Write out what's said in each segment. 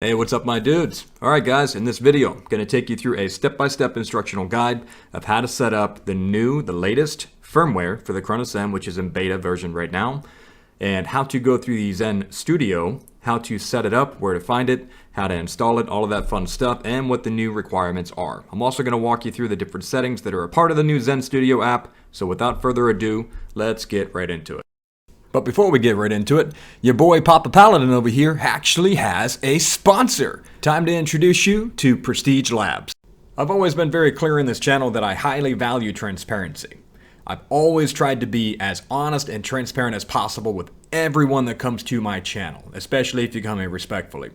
Hey, what's up my dudes? Alright guys, in this video, I'm going to take you through a step-by-step instructional guide of how to set up the latest firmware for the Cronus Zen, which is in beta version right now, and how to go through the Zen Studio, how to set it up, where to find it, how to install it, all of that fun stuff, and what the new requirements are. I'm also going to walk you through the different settings that are a part of the new Zen Studio app, so without further ado, let's get right into it. But before we get right into it, your boy Papa Paladin over here actually has a sponsor. Time to introduce you to Prestige Labs. I've always been very clear in this channel that I highly value transparency. I've always tried to be as honest and transparent as possible with everyone that comes to my channel, especially if you come here respectfully.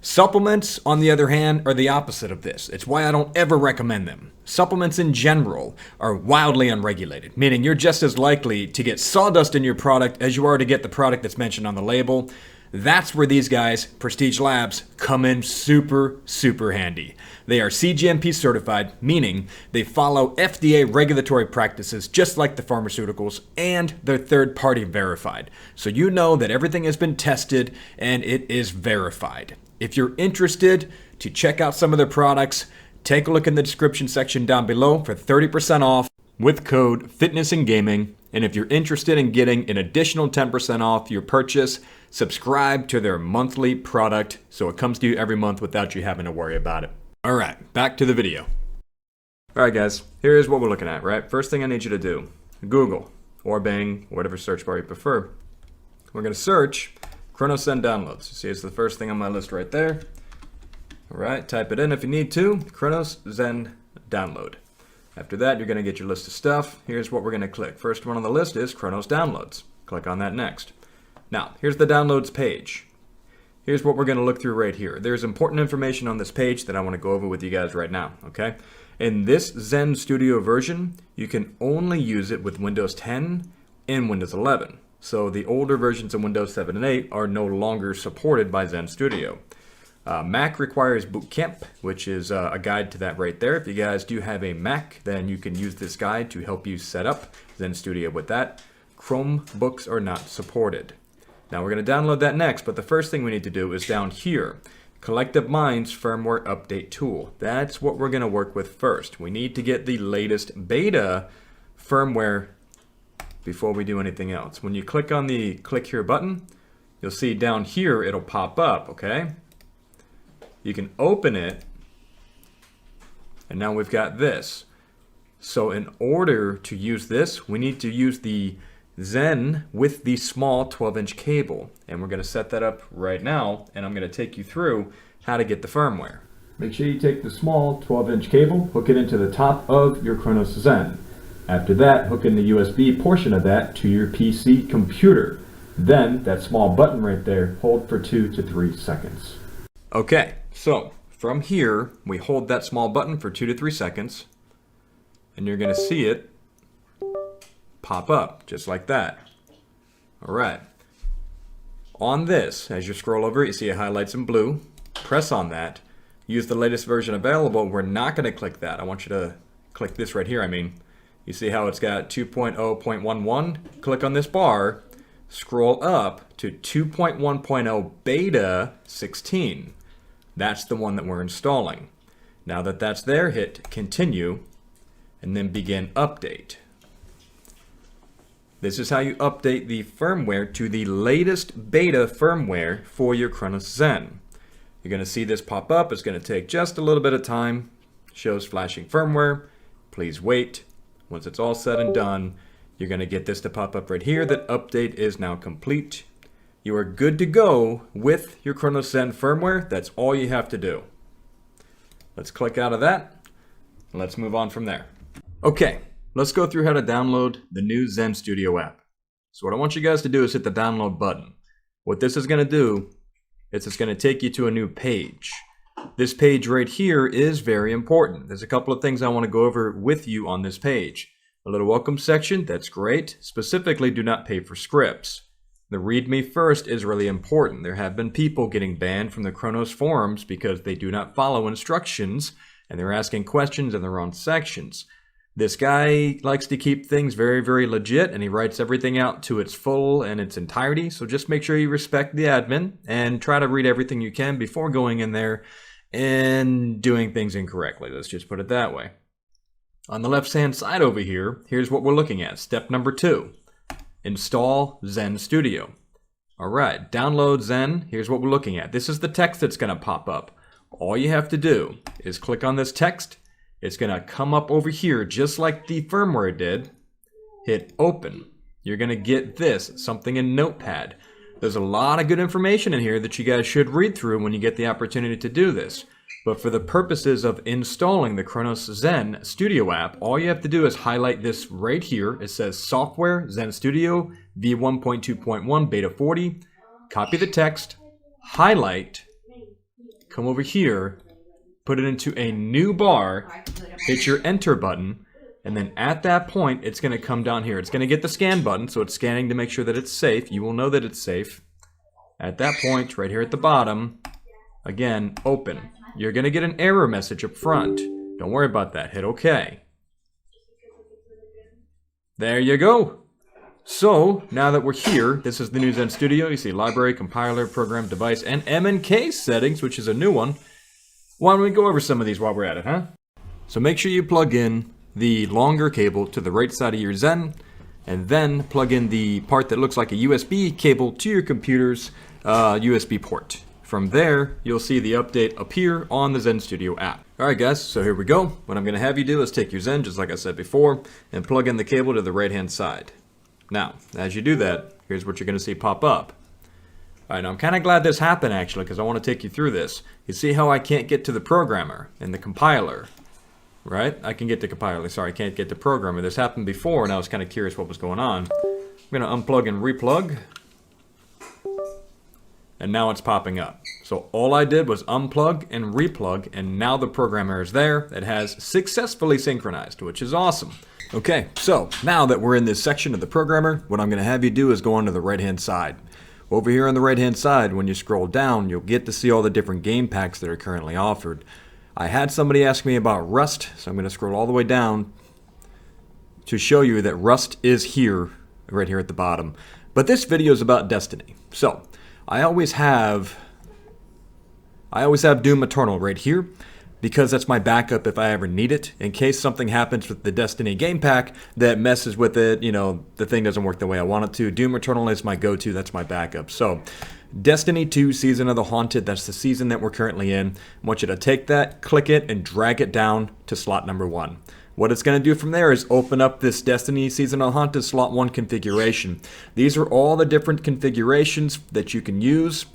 Supplements, on the other hand, are the opposite of this. It's why I don't ever recommend them. Supplements in general are wildly unregulated, meaning you're just as likely to get sawdust in your product as you are to get the product that's mentioned on the label. That's where these guys, Prestige Labs, come in super handy. They are CGMP certified, meaning they follow FDA regulatory practices just like the pharmaceuticals, and they're third-party verified. So you know that everything has been tested and it is verified. If you're interested to check out some of their products, take a look in the description section down below for 30% off with code FITNESSANDGAMING. And if you're interested in getting an additional 10% off your purchase, subscribe to their monthly product so it comes to you every month without you having to worry about it. All right, back to the video. All right, guys, here's what we're looking at, right? First thing I need you to do, Google or Bing, whatever search bar you prefer. We're going to search Cronus Zen downloads. See, it's the first thing on my list right there. All right, type it in if you need to. Cronus Zen download. After that, you're going to get your list of stuff. Here's what we're going to click. First one on the list is Cronus downloads. Click on that next. Now, here's the downloads page. Here's what we're going to look through right here. There's important information on this page that I want to go over with you guys right now, okay? In this Zen Studio version, you can only use it with Windows 10 and Windows 11. So the older versions of Windows 7 and 8 are no longer supported by Zen Studio. Mac requires Boot Camp, which is a guide to that right there. If you guys do have a Mac, then you can use this guide to help you set up Zen Studio with that. Chromebooks are not supported. Now we're going to download that next, but the first thing we need to do is down here, Collective Minds Firmware Update Tool. That's what we're going to work with first. We need to get the latest beta firmware before we do anything else. When you click on the click here button, you'll see down here it'll pop up, okay? You can open it, and now we've got this. So in order to use this, we need to use the Zen with the small 12-inch cable, and we're going to set that up right now, and I'm going to take you through how to get the firmware. Make sure you take the small 12-inch cable, hook it into the top of your Cronus Zen. After that, hook in the USB portion of that to your PC computer. Then, that small button right there, hold for 2 to 3 seconds. Okay, so from here, we hold that small button for 2 to 3 seconds, and you're going to see it pop up, just like that. All right. On this, as you scroll over it, you see it highlights in blue. Press on that. Use the latest version available. We're not going to click that. I want you to click this right here, You see how it's got 2.0.11? Click on this bar, scroll up to 2.1.0 beta 16. That's the one that we're installing. Now that that's there, hit continue and then begin update. This is how you update the firmware to the latest beta firmware for your Cronus Zen. You're going to see this pop up. It's going to take just a little bit of time. Shows flashing firmware. Please wait. Once it's all said and done, you're going to get this to pop up right here that update is now complete. You are good to go with your Cronus Zen firmware. That's all you have to do. Let's click out of that. And let's move on from there. Okay, let's go through how to download the new Zen Studio app. So what I want you guys to do is hit the download button. What this is going to do is it's going to take you to a new page. This page right here is very important. There's a couple of things I want to go over with you on this page. A little welcome section, that's great. Specifically, do not pay for scripts. The README first is really important. There have been people getting banned from the Cronus forums because they do not follow instructions and they're asking questions in the wrong sections. This guy likes to keep things very, very legit, and he writes everything out to its full and its entirety. So just make sure you respect the admin and try to read everything you can before going in there and doing things incorrectly. Let's just put it that way. On the left-hand side over here, here's what we're looking at. Step number 2, install Zen Studio. All right, download Zen. Here's what we're looking at. This is the text that's going to pop up. All you have to do is click on this text. It's going to come up over here just like the firmware did. Hit open. You're going to get this, something in Notepad. There's a lot of good information in here that you guys should read through when you get the opportunity to do this. But for the purposes of installing the Cronus Zen Studio app, all you have to do is highlight this right here. It says Software Zen Studio V1.2.1 Beta 40. Copy the text, highlight, come over here, put it into a new bar, hit your enter button, and then at that point, it's going to come down here. It's going to get the scan button, so it's scanning to make sure that it's safe. You will know that it's safe. At that point, right here at the bottom, again, open. You're going to get an error message up front. Don't worry about that. Hit OK. There you go. So, now that we're here, this is the new Zen Studio. You see library, compiler, program, device, and M&K settings, which is a new one. Why don't we go over some of these while we're at it, huh? So make sure you plug in the longer cable to the right side of your Zen, and then plug in the part that looks like a USB cable to your computer's USB port. From there, you'll see the update appear on the Zen Studio app. Alright guys, so here we go. What I'm going to have you do is take your Zen, just like I said before, and plug in the cable to the right-hand side. Now, as you do that, here's what you're going to see pop up. Alright, now I'm kind of glad this happened actually, because I want to take you through this. You see how I can't get to the programmer and the compiler, right? I can get to compiler, sorry, I can't get to programmer. This happened before and I was kind of curious what was going on. I'm going to unplug and replug. And now it's popping up. So all I did was unplug and replug, and now the programmer is there. It has successfully synchronized, which is awesome. Okay, so now that we're in this section of the programmer, what I'm going to have you do is go onto the right-hand side. Over here on the right-hand side, when you scroll down, you'll get to see all the different game packs that are currently offered. I had somebody ask me about Rust, so I'm going to scroll all the way down to show you that Rust is here, right here at the bottom. But this video is about Destiny. So, I always have Doom Eternal right here, because that's my backup if I ever need it. In case something happens with the Destiny game pack that messes with it, you know, the thing doesn't work the way I want it to. Doom Eternal is my go-to, that's my backup. So, Destiny 2 Season of the Haunted, that's the season that we're currently in. I want you to take that, click it, and drag it down to slot number 1. What it's going to do from there is open up this Destiny Season of the Haunted slot 1 configuration. These are all the different configurations that you can use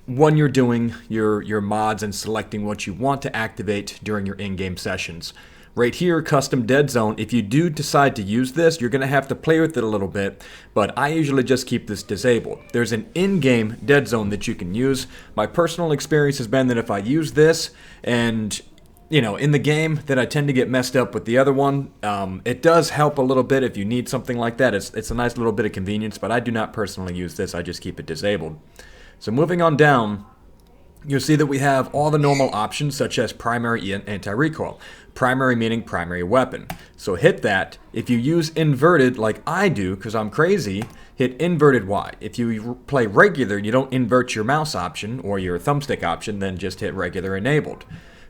when you're doing your mods and selecting what you want to activate during your in-game sessions. Right here, Custom Dead Zone, if you do decide to use this, you're going to have to play with it a little bit, but I usually just keep this disabled. There's an in-game dead zone that you can use. My personal experience has been that if I use this and, you know, in the game, that I tend to get messed up with the other one. It does help a little bit if you need something like that. It's a nice little bit of convenience, but I do not personally use this. I just keep it disabled. So moving on down, you'll see that we have all the normal options such as primary and anti-recoil. Primary meaning primary weapon. So hit that. If you use inverted like I do, because I'm crazy, hit inverted Y. If you play regular, you don't invert your mouse option or your thumbstick option, then just hit regular enabled.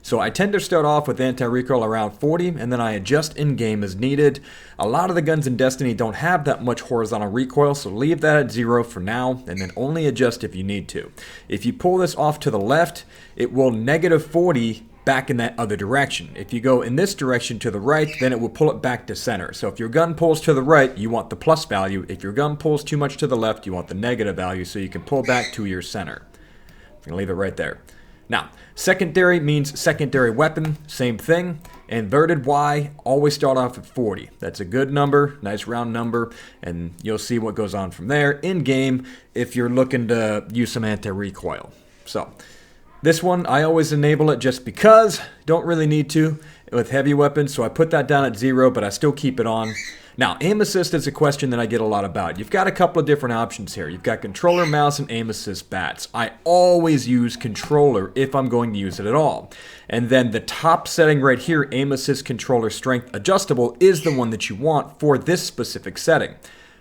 So I tend to start off with anti-recoil around 40, and then I adjust in-game as needed. A lot of the guns in Destiny don't have that much horizontal recoil, so leave that at 0 for now, and then only adjust if you need to. If you pull this off to the left, it will negative 40 back in that other direction. If you go in this direction to the right, then it will pull it back to center. So if your gun pulls to the right, you want the plus value. If your gun pulls too much to the left, you want the negative value, so you can pull back to your center. I'm going to leave it right there. Now, secondary means secondary weapon, same thing. Inverted Y, always start off at 40. That's a good number, nice round number, and you'll see what goes on from there in game if you're looking to use some anti-recoil. So, this one, I always enable it just because, don't really need to with heavy weapons, so I put that down at 0, but I still keep it on. Now, aim assist is a question that I get a lot about. You've got a couple of different options here. You've got controller, mouse, and aim assist bats. I always use controller if I'm going to use it at all. And then the top setting right here, aim assist controller strength adjustable, is the one that you want for this specific setting.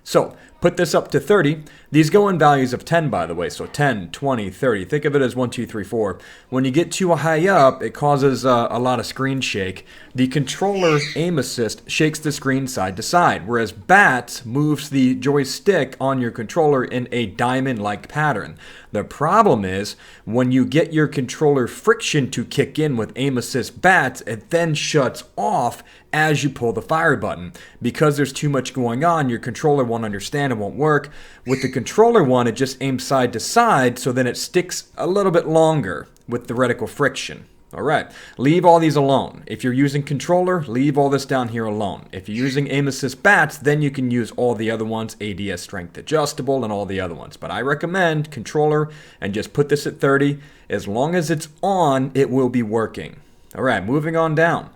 So put this up to 30. These go in values of 10, by the way. So 10, 20, 30. Think of it as 1, 2, 3, 4. When you get too high up, it causes a lot of screen shake. The controller aim assist shakes the screen side to side, whereas BAT moves the joystick on your controller in a diamond-like pattern. The problem is when you get your controller friction to kick in with aim assist BAT, it then shuts off as you pull the fire button. Because there's too much going on, your controller won't understand, it won't work. With the controller one, it just aims side to side, so then it sticks a little bit longer with the reticle friction. All right, leave all these alone. If you're using controller, leave all this down here alone. If you're using aim assist bats, then you can use all the other ones, ADS strength adjustable and all the other ones. But I recommend controller and just put this at 30. As long as it's on, it will be working. All right, moving on down.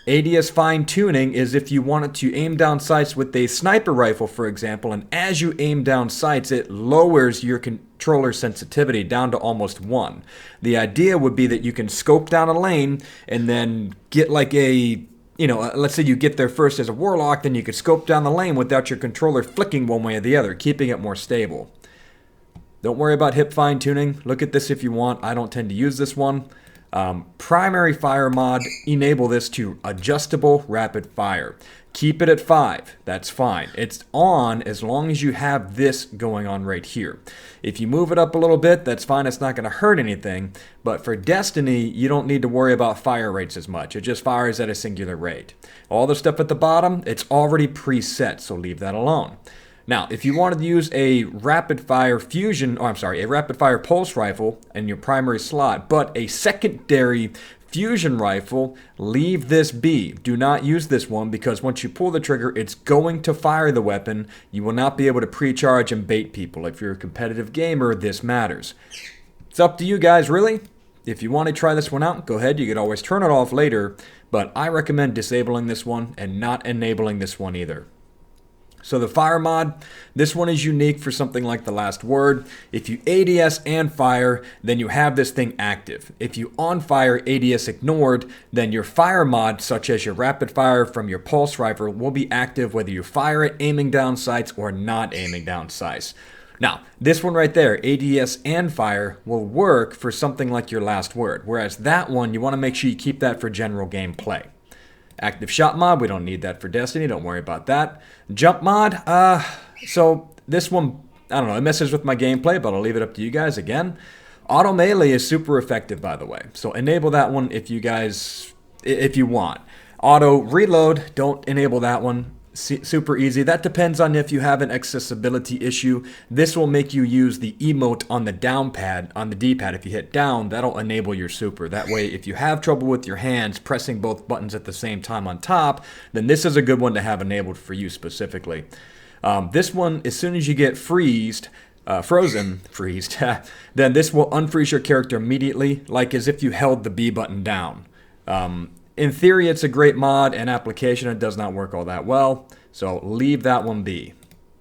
ADS fine tuning is if you wanted to aim down sights with a sniper rifle, for example, and as you aim down sights, it lowers your controller sensitivity down to almost 1. The idea would be that you can scope down a lane and then get like a, let's say you get there first as a warlock, then you could scope down the lane without your controller flicking one way or the other, keeping it more stable. Don't worry about hip fine tuning. Look at this if you want. I don't tend to use this one. Primary fire mod, enable this to adjustable rapid fire. Keep it at 5, that's fine. It's on as long as you have this going on right here. If you move it up a little bit, that's fine, it's not going to hurt anything. But for Destiny, you don't need to worry about fire rates as much. It just fires at a singular rate. All the stuff at the bottom, it's already preset, so leave that alone. Now, if you wanted to use a rapid fire pulse rifle in your primary slot, but a secondary fusion rifle, leave this be. Do not use this one because once you pull the trigger, it's going to fire the weapon. You will not be able to pre-charge and bait people. If you're a competitive gamer, this matters. It's up to you guys, really. If you want to try this one out, go ahead. You could always turn it off later, but I recommend disabling this one and not enabling this one either. So the fire mod, this one is unique for something like the last word. If you ADS and fire, then you have this thing active. If you on fire, ADS ignored, then your fire mod, such as your rapid fire from your pulse rifle, will be active whether you fire it aiming down sights or not aiming down sights. Now, this one right there, ADS and fire, will work for something like your last word, whereas that one, you want to make sure you keep that for general gameplay. Active shot mod, we don't need that for Destiny, don't worry about that. Jump mod, so this one, I don't know, it messes with my gameplay, but I'll leave it up to you guys again. Auto melee is super effective, by the way, so enable that one if you want. Auto reload, don't enable that one. Super easy. That depends on if you have an accessibility issue. This will make you use the emote on the down pad, on the D-pad. If you hit down, that'll enable your super. That way, if you have trouble with your hands pressing both buttons at the same time on top, then this is a good one to have enabled for you specifically. This one, as soon as you get freezed, then this will unfreeze your character immediately, like as if you held the B button down. In theory, it's a great mod and application. It does not work all that well, so leave that one be.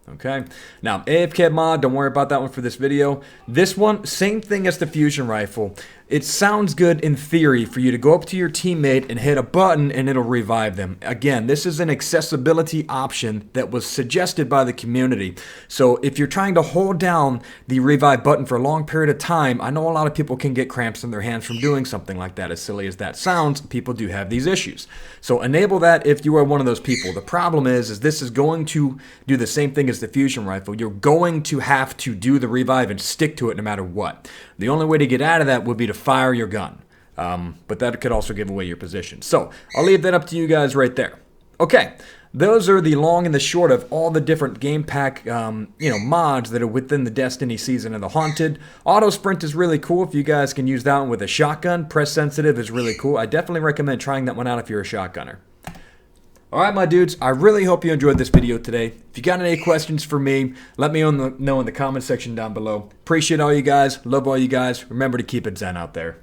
Okay, now AFK mod, don't worry about that one for this video. This one, same thing as the fusion rifle. It sounds good in theory for you to go up to your teammate and hit a button and it'll revive them. Again, this is an accessibility option that was suggested by the community. So if you're trying to hold down the revive button for a long period of time, I know a lot of people can get cramps in their hands from doing something like that. As silly as that sounds, people do have these issues. So enable that if you are one of those people. The problem is this is going to do the same thing as the fusion rifle. You're going to have to do the revive and stick to it no matter what. The only way to get out of that would be to fire your gun. But that could also give away your position. So I'll leave that up to you guys right there. Okay, those are the long and the short of all the different game pack mods that are within the Destiny season of the Haunted. Auto sprint is really cool if you guys can use that one with a shotgun. Press sensitive is really cool. I definitely recommend trying that one out if you're a shotgunner. Alright my dudes, I really hope you enjoyed this video today. If you got any questions for me, let me know in the comment section down below. Appreciate all you guys, love all you guys. Remember to keep it Zen out there.